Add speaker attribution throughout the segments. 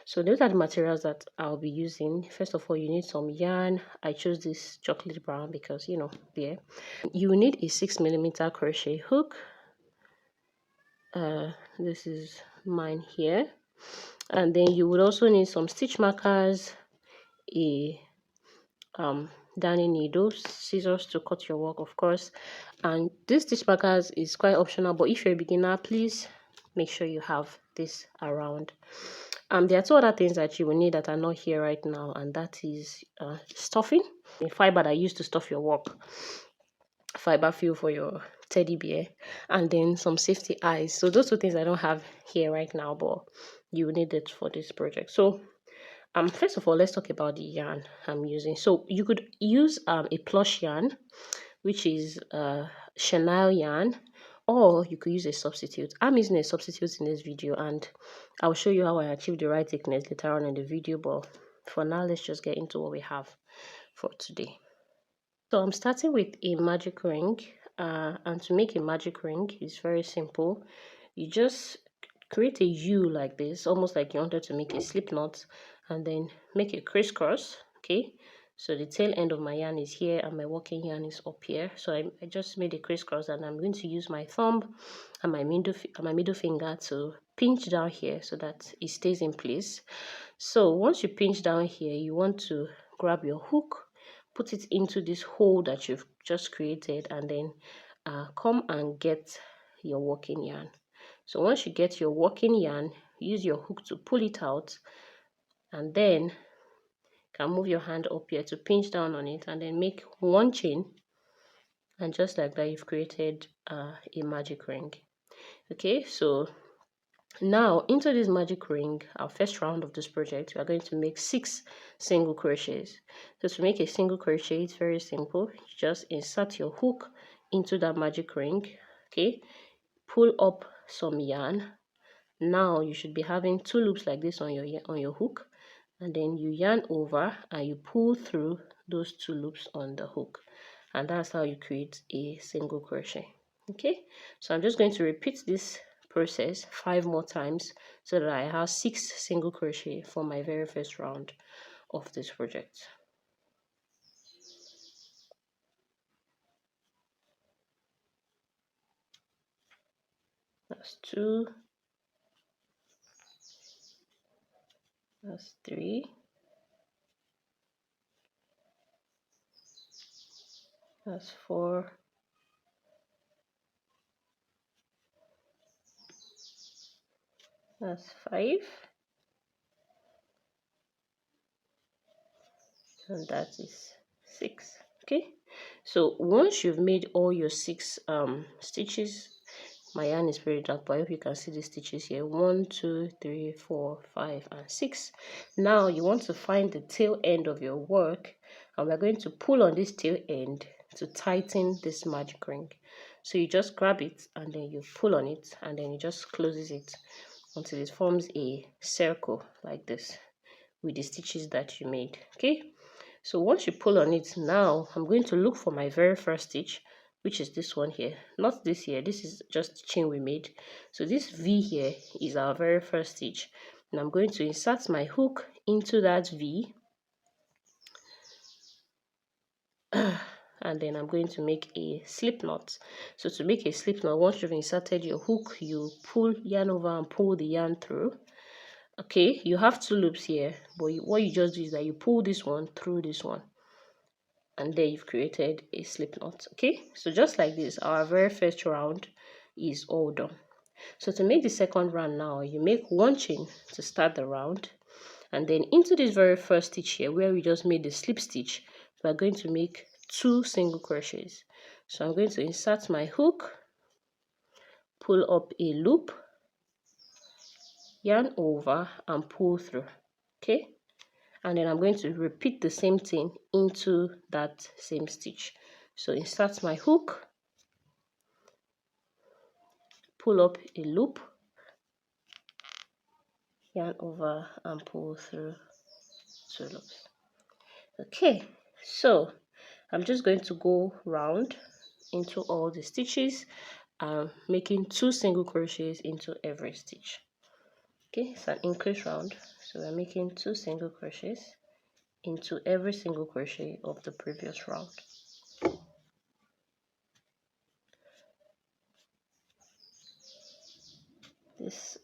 Speaker 1: So those are the materials that I'll be using. First of all, you need some yarn. I chose this chocolate brown because, you know, there. You need a 6mm crochet hook. This is mine here. And then you would also need some stitch markers, a darning needle, scissors to cut your work, of course. And this stitch markers is quite optional, but if you're a beginner, please make sure you have this around. There are two other things that you will need that are not here right now, and that is stuffing, the fiber that you use to stuff your work, fiber fill for your teddy bear, and then some safety eyes. So those two things I don't have here right now, but you will need it for this project. So first of all, let's talk about the yarn I'm using. So you could use a plush yarn, which is chenille yarn, or you could use a substitute. I'm using a substitute in this video, and I'll show you how I achieve the right thickness later on in the video, but for now, let's just get into what we have for today. So I'm starting with a magic ring, and to make a magic ring is very simple. You just create a U like this, almost like you wanted to make a slip knot, and then make a crisscross. Okay, so the tail end of my yarn is here and my working yarn is up here. So I just made a crisscross, and I'm going to use my thumb and my middle finger to pinch down here so that it stays in place. So once you pinch down here, you want to grab your hook, put it into this hole that you've just created, and then come and get your working yarn. So once you get your working yarn, use your hook to pull it out, and then you can move your hand up here to pinch down on it, and then make one chain, and just like that you've created a magic ring. Okay, so now into this magic ring, our first round of this project, we are going to make 6 single crochets. So to make a single crochet, it's very simple. You just insert your hook into that magic ring. Okay, pull up some yarn. Now you should be having 2 loops like this on your hook, and then you yarn over and you pull through those 2 loops on the hook, and that's how you create a single crochet. Okay, so I'm just going to repeat this process 5 more times so that I have 6 single crochet for my very first round of this project. That's 2, that's 3, that's 4, that's 5, and that is 6. Okay, so once you've made all your 6 stitches, my yarn is very dark, but I hope you can see the stitches here. 1, 2, 3, 4, 5, and 6. Now you want to find the tail end of your work, and we're going to pull on this tail end to tighten this magic ring. So you just grab it and then you pull on it, and then you just closes it until it forms a circle like this with the stitches that you made. Okay, so once you pull on it, now I'm going to look for my very first stitch, which is this one here. Not this here, this is just the chain we made. So this V here is our very first stitch, and I'm going to insert my hook into that V, and then I'm going to make a slip knot. So to make a slip knot, once you've inserted your hook, you pull yarn over and pull the yarn through. Okay, you have 2 loops here, but what you just do is that you pull this one through this one, and there you've created a slip knot. Okay, so just like this, our very first round is all done. So to make the second round now, you make 1 chain to start the round, and then into this very first stitch here where we just made the slip stitch, we're going to make 2 single crochets. So I'm going to insert my hook, pull up a loop, yarn over and pull through. Okay, and then I'm going to repeat the same thing into that same stitch. So insert my hook, pull up a loop, yarn over and pull through 2 loops. Okay, so I'm just going to go round into all the stitches, making 2 single crochets into every stitch. Okay, it's an increase round, So we're making 2 single crochets into every single crochet of the previous round. This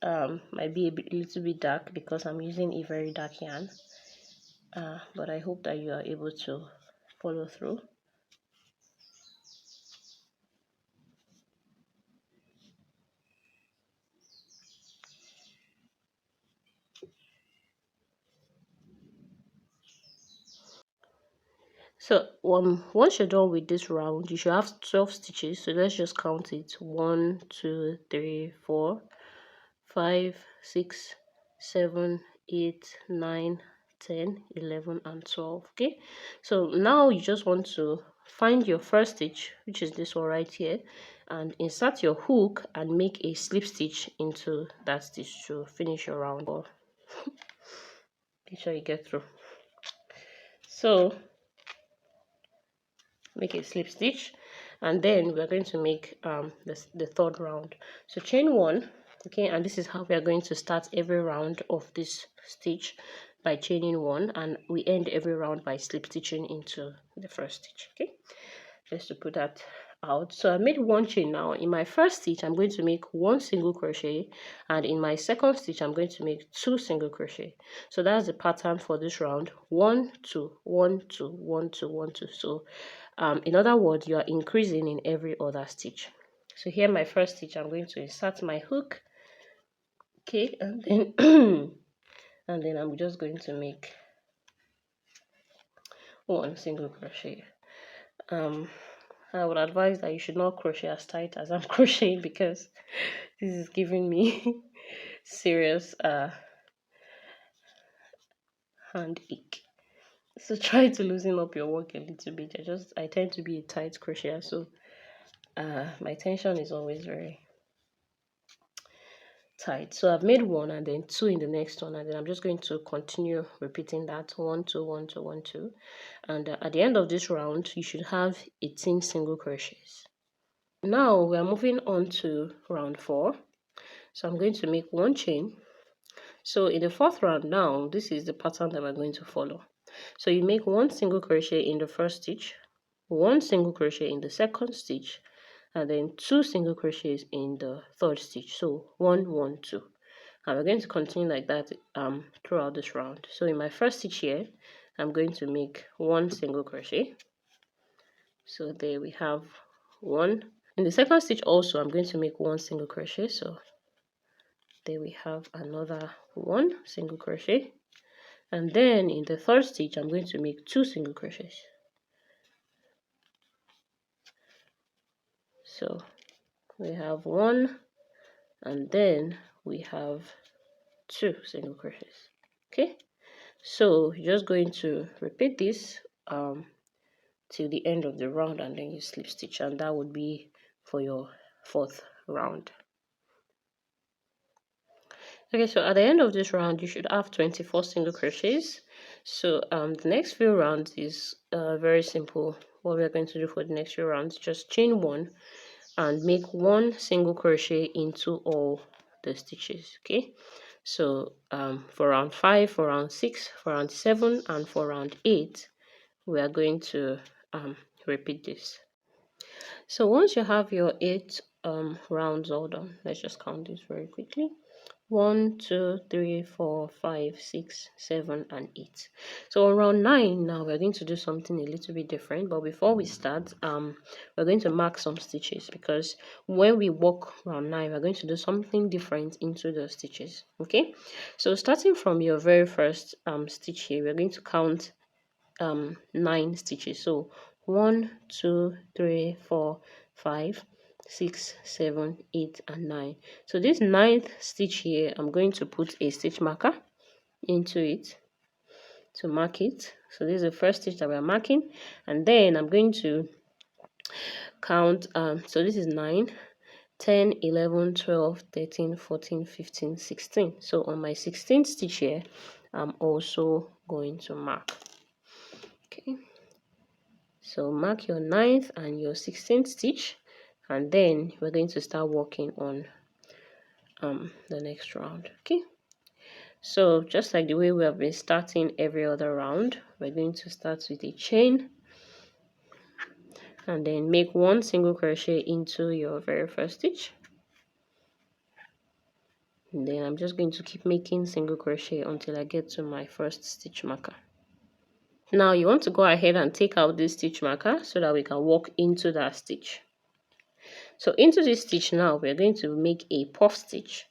Speaker 1: might be a little bit dark because I'm using a very dark yarn, but I hope that you are able to follow through. So once you're done with this round, you should have 12 stitches. So let's just count it: 1, 2, 3, 4, 5, 6, 7, 8, 9, 10, 11, and 12. Okay, so now you just want to find your first stitch, which is this one right here, and insert your hook and make a slip stitch into that stitch to finish your round. Or make sure you get through. So make a slip stitch, and then we're going to make the third round. So chain 1. Okay, and this is how we are going to start every round of this stitch, by chaining 1, and we end every round by slip stitching into the first stitch. Okay, just to put that out. So I made 1 chain. Now in my first stitch I'm going to make 1 single crochet, and in my second stitch I'm going to make 2 single crochet. So that's the pattern for this round: 1 2 1 2 1 2 1 2. So in other words, you are increasing in every other stitch. So here, my first stitch, I'm going to insert my hook. Okay, and then and then I'm just going to make 1 single crochet. I would advise that you should not crochet as tight as I'm crocheting, because this is giving me serious hand ache. So try to loosen up your work a little bit. I tend to be a tight crocheter, so my tension is always very tight. So I've made 1 and then 2 in the next one, and then I'm just going to continue repeating that: 1 2 1 2 1 2, and at the end of this round you should have 18 single crochets. Now we are moving on to round 4. So I'm going to make 1 chain. So in the 4th round, now this is the pattern that we're going to follow. So you make 1 single crochet in the first stitch, 1 single crochet in the second stitch, and then 2 single crochets in the third stitch. So 1 1 2, and we're going to continue like that throughout this round. So in my first stitch here, I'm going to make 1 single crochet. So there we have 1. In the second stitch also, I'm going to make 1 single crochet. So there we have another 1 single crochet, and then in the third stitch I'm going to make 2 single crochets. So we have 1, and then we have 2 single crochets. Okay, so you're just going to repeat this till the end of the round, and then you slip stitch, and that would be for your 4th round. Okay, so at the end of this round you should have 24 single crochets. So the next few rounds is very simple. What we're going to do for the next few rounds, just chain 1 and make 1 single crochet into all the stitches. Okay, so for round 5, for round 6, for round 7, and for round 8 we are going to repeat this. So once you have your 8 rounds all done, let's just count this very quickly: 1 2 3 4 5 6 7 and 8. So on round 9 now we're going to do something a little bit different, but before we start we're going to mark some stitches, because when we work round 9 we're going to do something different into the stitches. Okay, so starting from your very first stitch here, we're going to count 9 stitches. So 1 2 3 4 5 6 7 8 and 9. So this 9th stitch here, I'm going to put a stitch marker into it to mark it. So this is the first stitch that we're marking, and then I'm going to count so this is 9 10 11 12 13 14 15 16. So on my 16th stitch here, I'm also going to mark. Okay, so mark your 9th and your 16th stitch, and then we're going to start working on the next round. Okay, So just like the way we have been starting every other round, we're going to start with a chain and then make 1 single crochet into your very first stitch. And then I'm just going to keep making single crochet until I get to my first stitch marker. Now you want to go ahead and take out this stitch marker so that we can walk into that stitch. So into this stitch now, we're going to make a puff stitch.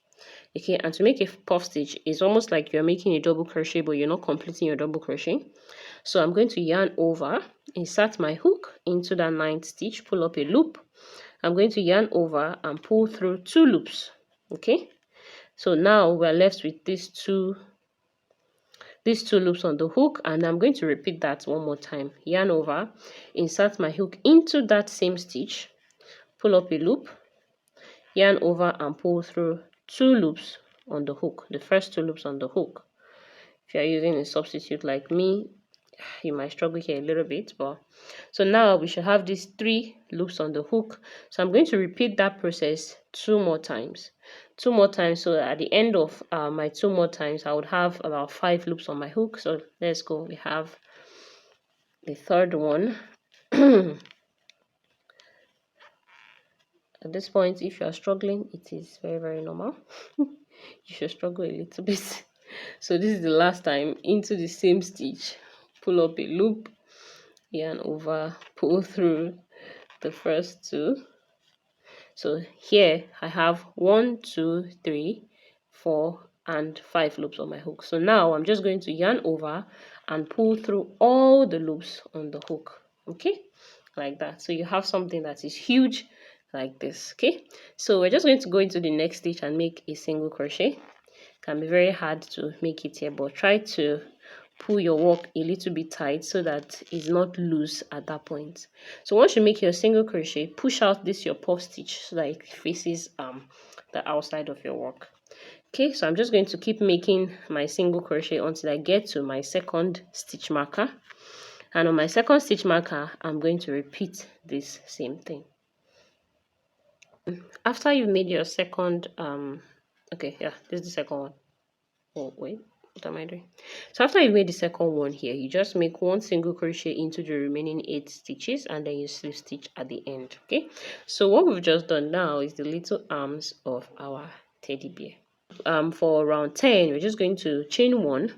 Speaker 1: Okay, and to make a puff stitch is almost like you're making a double crochet, but you're not completing your double crochet. So I'm going to yarn over, insert my hook into that 9th stitch, pull up a loop. I'm going to yarn over and pull through 2 loops. Okay, so now we're left with these two loops on the hook, and I'm going to repeat that one more time. Yarn over, insert my hook into that same stitch, pull up a loop, yarn over and pull through 2 loops on the hook, the first 2 loops on the hook. If you're using a substitute like me, you might struggle here a little bit, but so now we should have these 3 loops on the hook. So I'm going to repeat that process 2 more times. 2 more times, so at the end of my 2 more times, I would have about 5 loops on my hook. So let's go. We have the 3rd one. At this point, if you are struggling, it is very, very normal. You should struggle a little bit. So this is the last time. Into the same stitch, pull up a loop, yarn over, pull through the first 2. So here I have 1, 2, 3, 4 and 5 loops on my hook. So now I'm just going to yarn over and pull through all the loops on the hook. Okay, like that. So you have something that is huge like this. Okay, so we're just going to go into the next stitch and make a single crochet. It can be very hard to make it here, but try to pull your work a little bit tight so that it's not loose at that point. So once you make your single crochet, push out this your puff stitch so that it faces the outside of your work. Okay, so I'm just going to keep making my single crochet until I get to my 2nd stitch marker, and on my 2nd stitch marker I'm going to repeat this same thing. After you've made your 2nd okay, yeah, this is the 2nd one. Oh wait, what am I doing? So after you've made the 2nd one here, you just make 1 single crochet into the remaining 8 stitches and then you slip stitch at the end. Okay, so what we've just done now is the little arms of our teddy bear. For round 10, we're just going to chain 1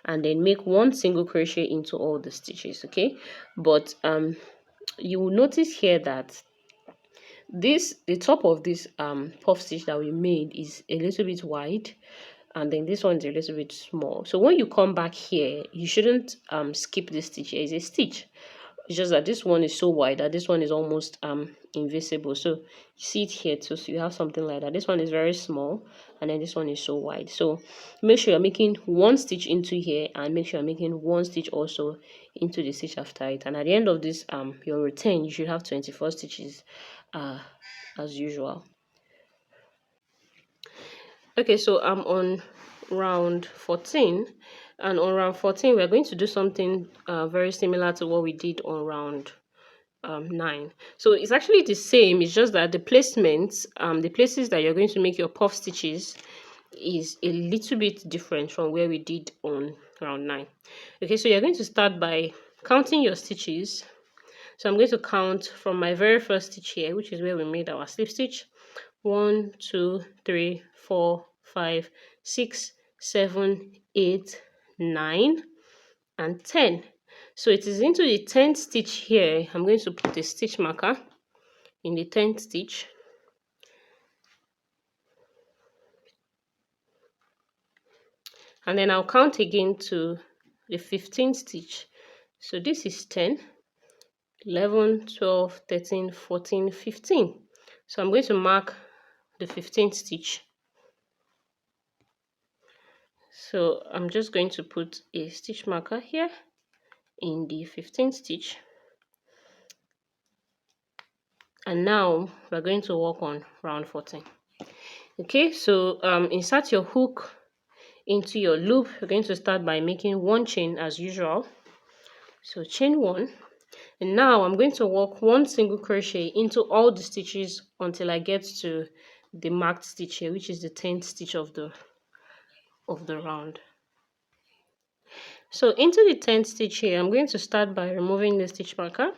Speaker 1: and then make 1 single crochet into all the stitches. Okay, but you will notice here that the top of this puff stitch that we made is a little bit wide, and then this one is a little bit small. So when you come back here, you shouldn't skip this stitch. Here is a stitch. It's just that this one is so wide that this one is almost invisible. So you see it here too. So you have something like that. This one is very small, and then this one is so wide. So make sure you're making 1 stitch into here, and make sure you're making 1 stitch also into the stitch after it. And at the end of this your return, you should have 24 stitches as usual. Okay, so I'm on round 14, and on round 14 we're going to do something very similar to what we did on round 9. So it's actually the same, it's just that the placements, the places that you're going to make your puff stitches is a little bit different from where we did on round 9. Okay, so you're going to start by counting your stitches. So I'm going to count from my very first stitch here, which is where we made our slip stitch. 1, 2, 3, 4, 5, 6, 7, 8, 9, and 10. So it is into the 10th stitch here. I'm going to put a stitch marker in the 10th stitch. And then I'll count again to the 15th stitch. So this is 10, 11, 12, 13, 14, 15. So I'm going to mark the 15th stitch. So I'm just going to put a stitch marker here in the 15th stitch. And now we're going to work on round 14. Okay, so insert your hook into your loop. We're going to start by making 1 chain as usual. So chain 1, and now I'm going to work 1 single crochet into all the stitches until I get to the marked stitch here, which is the 10th stitch of of the round. So into the 10th stitch here, I'm going to start by removing the stitch marker,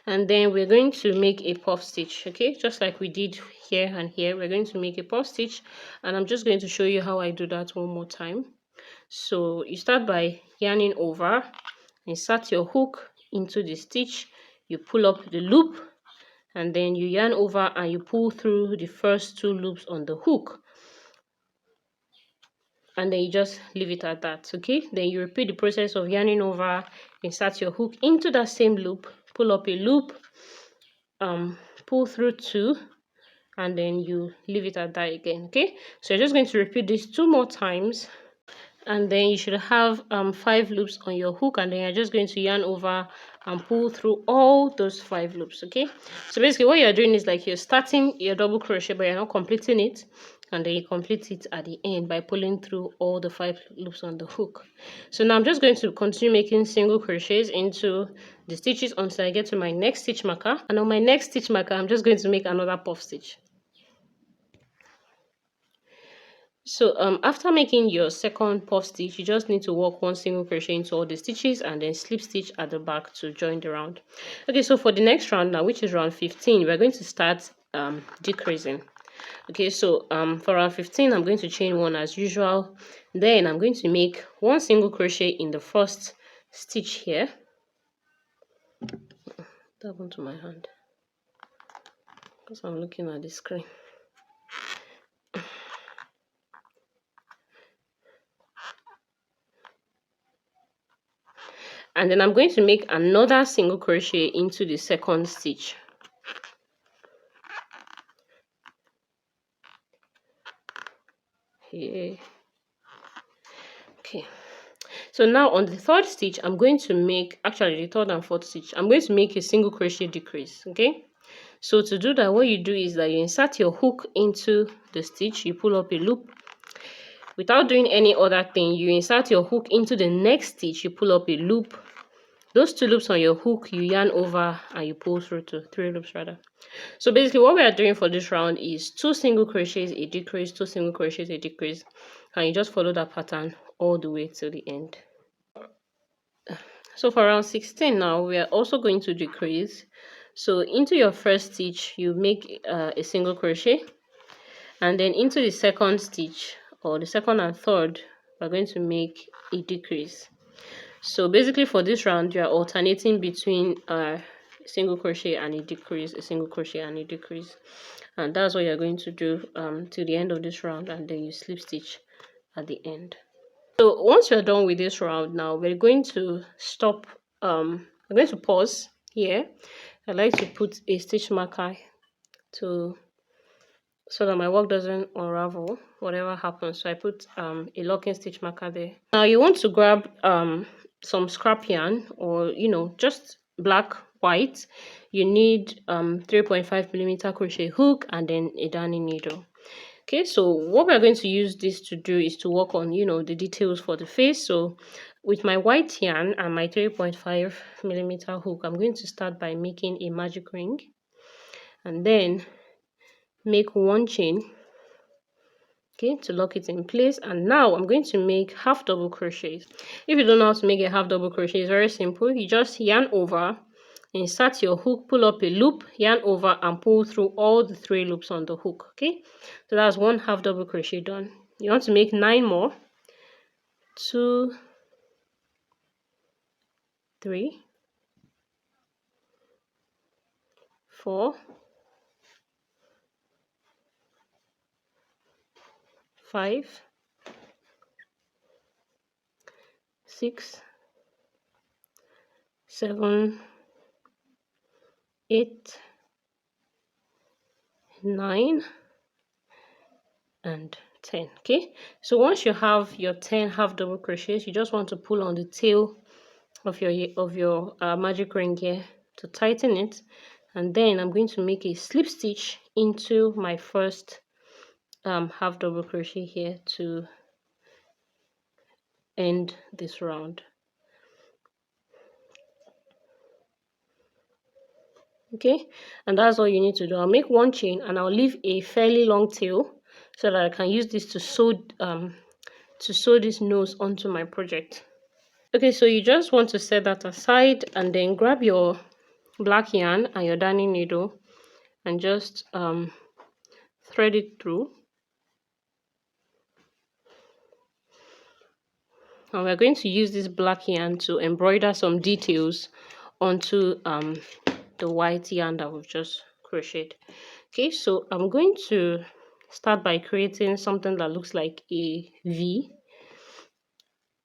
Speaker 1: and then we're going to make a puff stitch. Okay, just like we did here and here, we're going to make a puff stitch, and I'm just going to show you how I do that one more time. So you start by yarning over, insert your hook into the stitch, you pull up the loop, and then you yarn over and you pull through the first 2 loops on the hook, and then you just leave it at that. Okay, then you repeat the process of yarning over, insert your hook into that same loop, pull up a loop, pull through 2, and then you leave it at that again. Okay, so you're just going to repeat this 2 more times, and then you should have 5 loops on your hook, and then you're just going to yarn over and pull through all those 5 loops. Okay, so basically what you're doing is like you're starting your double crochet, but you're not completing it, and then you complete it at the end by pulling through all the 5 loops on the hook. So now I'm just going to continue making single crochets into the stitches until I get to my next stitch marker, and on my next stitch marker I'm just going to make another puff stitch. So after making your second puff stitch, you just need to work 1 single crochet into all the stitches and then slip stitch at the back to join the round. Okay, so for the next round now, which is round 15, we're going to start decreasing. Okay, so for round 15, I'm going to chain 1 as usual. Then I'm going to make 1 single crochet in the first stitch here. That happened to my hand because I'm looking at the screen. And then I'm going to make another single crochet into the second stitch. Here. Okay, so now on the 3rd stitch, I'm going to make, actually the 3rd and 4th stitch, I'm going to make a single crochet decrease. Okay, so to do that, what you do is that you insert your hook into the stitch, you pull up a loop. Without doing any other thing, you insert your hook into the next stitch, you pull up a loop. Those 2 loops on your hook, you yarn over and you pull through to 3 loops rather. So basically what we are doing for this round is 2 single crochets, a decrease, 2 single crochets, a decrease, and you just follow that pattern all the way to the end. So for round 16 now, we are also going to decrease. So into your first stitch, you make a single crochet, and then into the second stitch, or the second and third, we're going to make a decrease. So basically for this round, you are alternating between a single crochet and a decrease, a single crochet and a decrease, and that's what you're going to do till the end of this round, and then you slip stitch at the end. So once you're done with this round now, we're going to stop. We're going to pause here. I like to put a stitch marker so that my work doesn't unravel whatever happens. So I put a locking stitch marker there. Now you want to grab some scrap yarn, or just black, white. You need 3.5mm crochet hook and then a darning needle. Okay, so what we're going to use this to do is to work on the details for the face. So with my white yarn and my 3.5mm hook, I'm going to start by making a magic ring, and then make 1 chain, okay, to lock it in place. And now I'm going to make half double crochets. If you don't know how to make a half double crochet, it's very simple. You just yarn over, insert your hook, pull up a loop, yarn over and pull through all the 3 loops on the hook. Okay, so that's 1 half double crochet done. You want to make 9 more. 2, 3, 4, 5, 6, 7, 8, 9, and 10. Okay, so once you have your 10 half double crochets, you just want to pull on the tail of your magic ring here to tighten it, and then I'm going to make a slip stitch into my first half double crochet here to end this round. Okay, and that's all you need to do. I'll make 1 chain and I'll leave a fairly long tail so that I can use this to sew to sew this nose onto my project. Okay, so you just want to set that aside and then grab your black yarn and your darning needle and just thread it through. And we're going to use this black yarn to embroider some details onto the white yarn that we've just crocheted. Okay, so I'm going to start by creating something that looks like a V,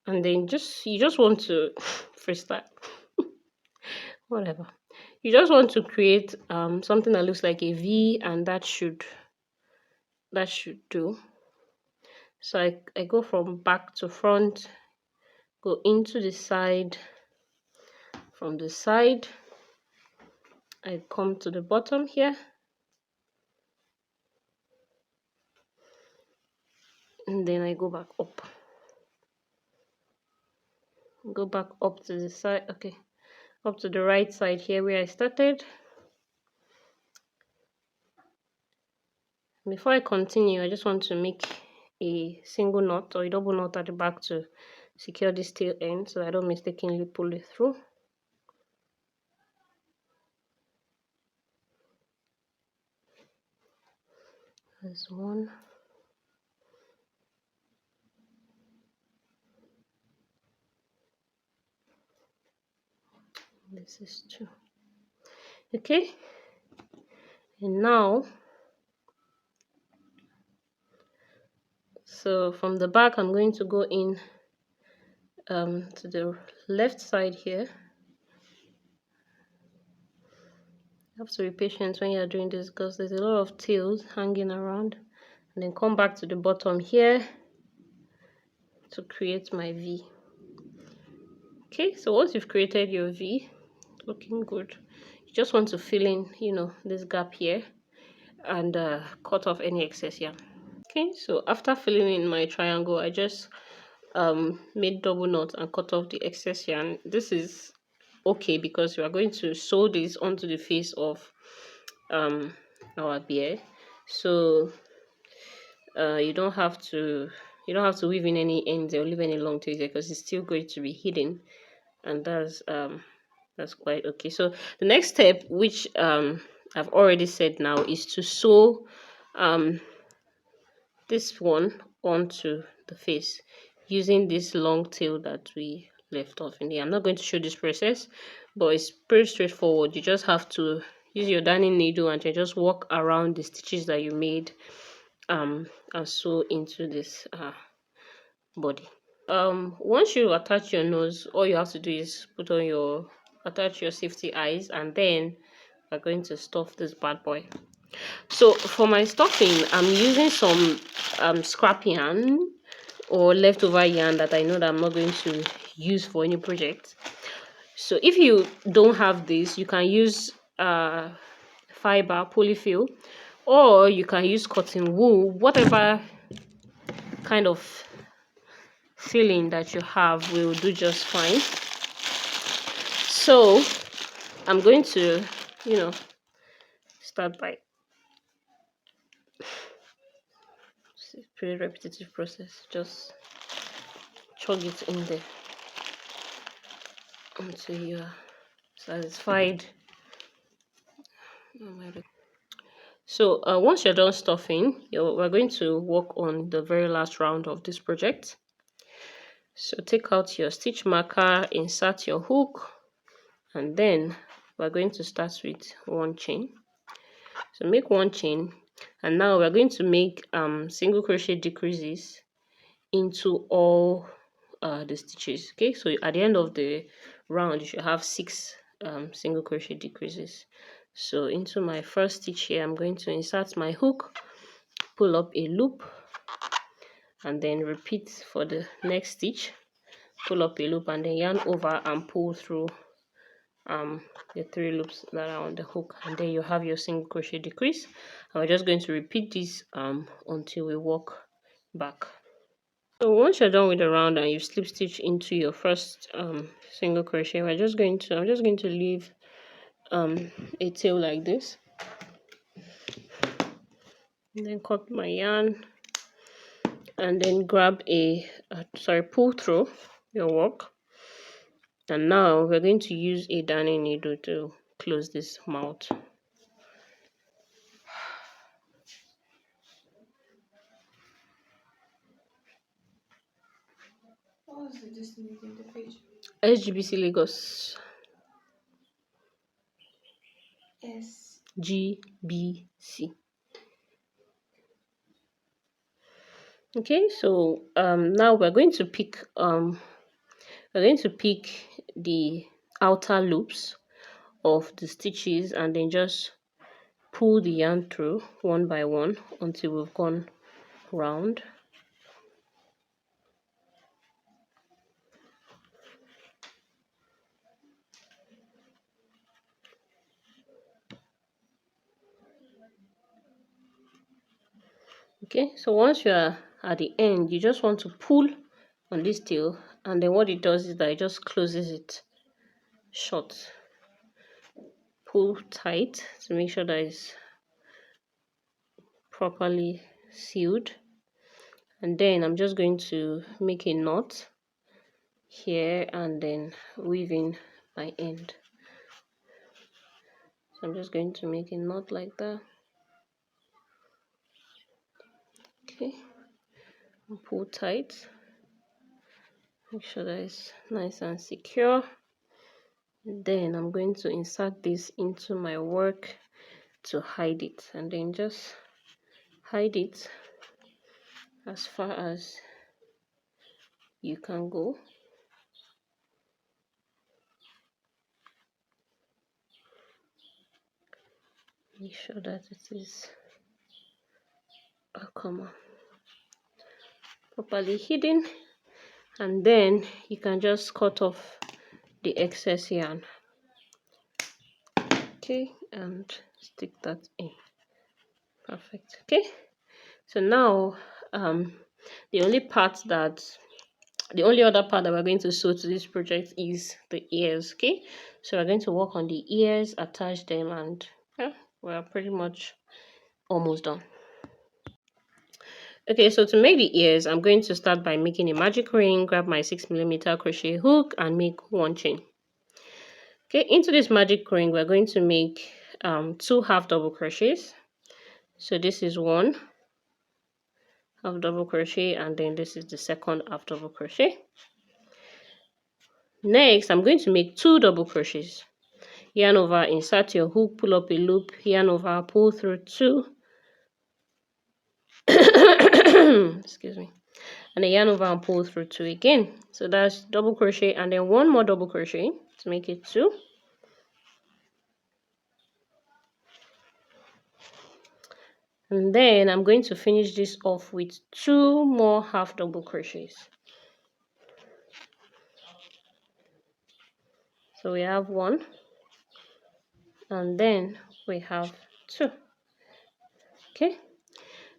Speaker 1: and then you just want to freestyle whatever. You just want to create something that looks like a V, and that should do. So I go from back to front, go into the side, from the side I come to the bottom here, and then I go back up to the side. Okay, up to the right side here where I started. Before I continue, I just want to make a single knot or a double knot at the back to secure this tail end so I don't mistakenly pull it through. There's one. This is two. Okay, and now, so from the back I'm going to go in to the left side here. You have to be patient when you're doing this because there's a lot of tails hanging around, and then come back to the bottom here to create my V. Okay, so once you've created your V, looking good, you just want to fill in, you know, this gap here and cut off any excess yarn. Okay, so after filling in my triangle, I just made double knots and cut off the excess yarn. This is okay because we are going to sew this onto the face of our bear, so you don't have to weave in any ends or leave any long tails because it's still going to be hidden, and that's quite okay. So the next step, which I've already said now, is to sew this one onto the face using this long tail that we left off in here. I'm not going to show this process, but it's pretty straightforward. You just have to use your darning needle and you just walk around the stitches that you made and sew into this body. Once you attach your nose, all you have to do is attach your safety eyes, and then we're going to stuff this bad boy. So for my stuffing, I'm using some scrap yarn or leftover yarn that I know that I'm not going to use for any project. So if you don't have this, you can use fiber, polyfill, or you can use cotton wool, whatever kind of filling that you have will do just fine. So I'm going to, start by, it's a pretty repetitive process, just chug it in there until you're satisfied. So once you're done stuffing, we're going to work on the very last round of this project. So take out your stitch marker, insert your hook, and then we're going to start with one chain. So make one chain, and now we're going to make single crochet decreases into all the stitches. Okay, so at the end of the round you should have 6 single crochet decreases. So into my first stitch here, I'm going to insert my hook, pull up a loop, and then repeat for the next stitch, pull up a loop, and then yarn over and pull through the 3 loops that are on the hook, and then you have your single crochet decrease. And we're just going to repeat this until we walk back. So once you're done with the round and you slip stitch into your first single crochet, I'm just going to leave a tail like this, and then cut my yarn and then grab pull through your work. And now we're going to use a darning needle to close this mouth.
Speaker 2: What was the distance in the page?
Speaker 1: SGBC Lagos. GBC. Okay, so now we're going to pick the outer loops of the stitches and then just pull the yarn through one by one until we've gone round. Okay, so once you are at the end, you just want to pull on this tail, and then what it does is that it just closes it shut. Pull tight to make sure that it's properly sealed, and then I'm just going to make a knot here and then weave in my end. So I'm just going to make a knot like that. Okay, and pull tight, make sure that it's nice and secure. Then I'm going to insert this into my work to hide it, and then just hide it as far as you can go. Make sure that it is properly hidden, and then you can just cut off the excess yarn. Okay, and stick that in. Perfect. Okay, so now the only other part that we're going to sew to this project is the ears. Okay, so we're going to work on the ears, attach them, and yeah, we're pretty much almost done. Okay, so to make the ears, I'm going to start by making a magic ring, grab my 6mm crochet hook and make one chain. Okay, into this magic ring, we're going to make 2 half double crochets. So this is one half double crochet, and then this is the second half double crochet. Next, I'm going to make 2 double crochets. Yarn over, insert your hook, pull up a loop, yarn over, pull through 2. Excuse me. And then yarn over and pull through 2 again. So that's double crochet and then 1 more double crochet to make it 2. And then I'm going to finish this off with 2 more half double crochets. So we have 1 and then we have 2. Okay,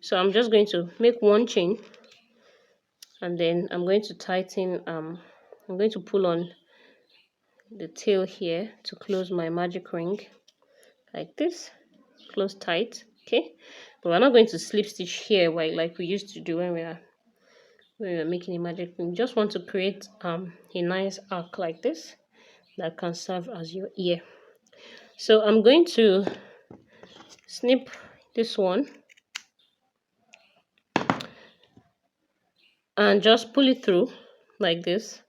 Speaker 1: so I'm just going to make one chain, and then I'm going to tighten I'm going to pull on the tail here to close my magic ring like this, close tight. Okay, but we're not going to slip stitch here like we used to do when we were making a magic ring. You just want to create a nice arc like this that can serve as your ear. So I'm going to snip this one and just pull it through like this,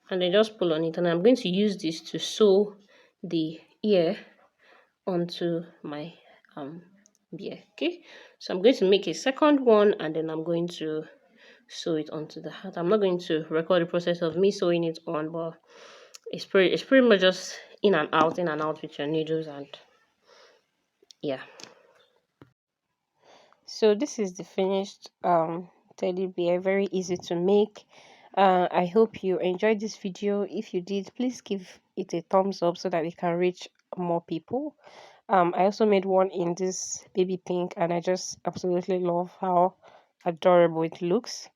Speaker 1: and then just pull on it, and I'm going to use this to sew the ear onto my bear. Okay, so I'm going to make a second one, and then I'm going to sew it onto the hat. I'm not going to record the process of me sewing it on, but it's pretty much just in and out with your needles, and yeah. So this is the finished teddy bear, very easy to make. I hope you enjoyed this video. If you did, please give it a thumbs up so that it can reach more people. I also made one in this baby pink, and I just absolutely love how adorable it looks.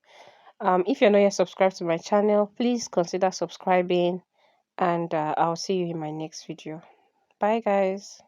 Speaker 1: If you're not yet subscribed to my channel, please consider subscribing, and I'll see you in my next video. Bye guys.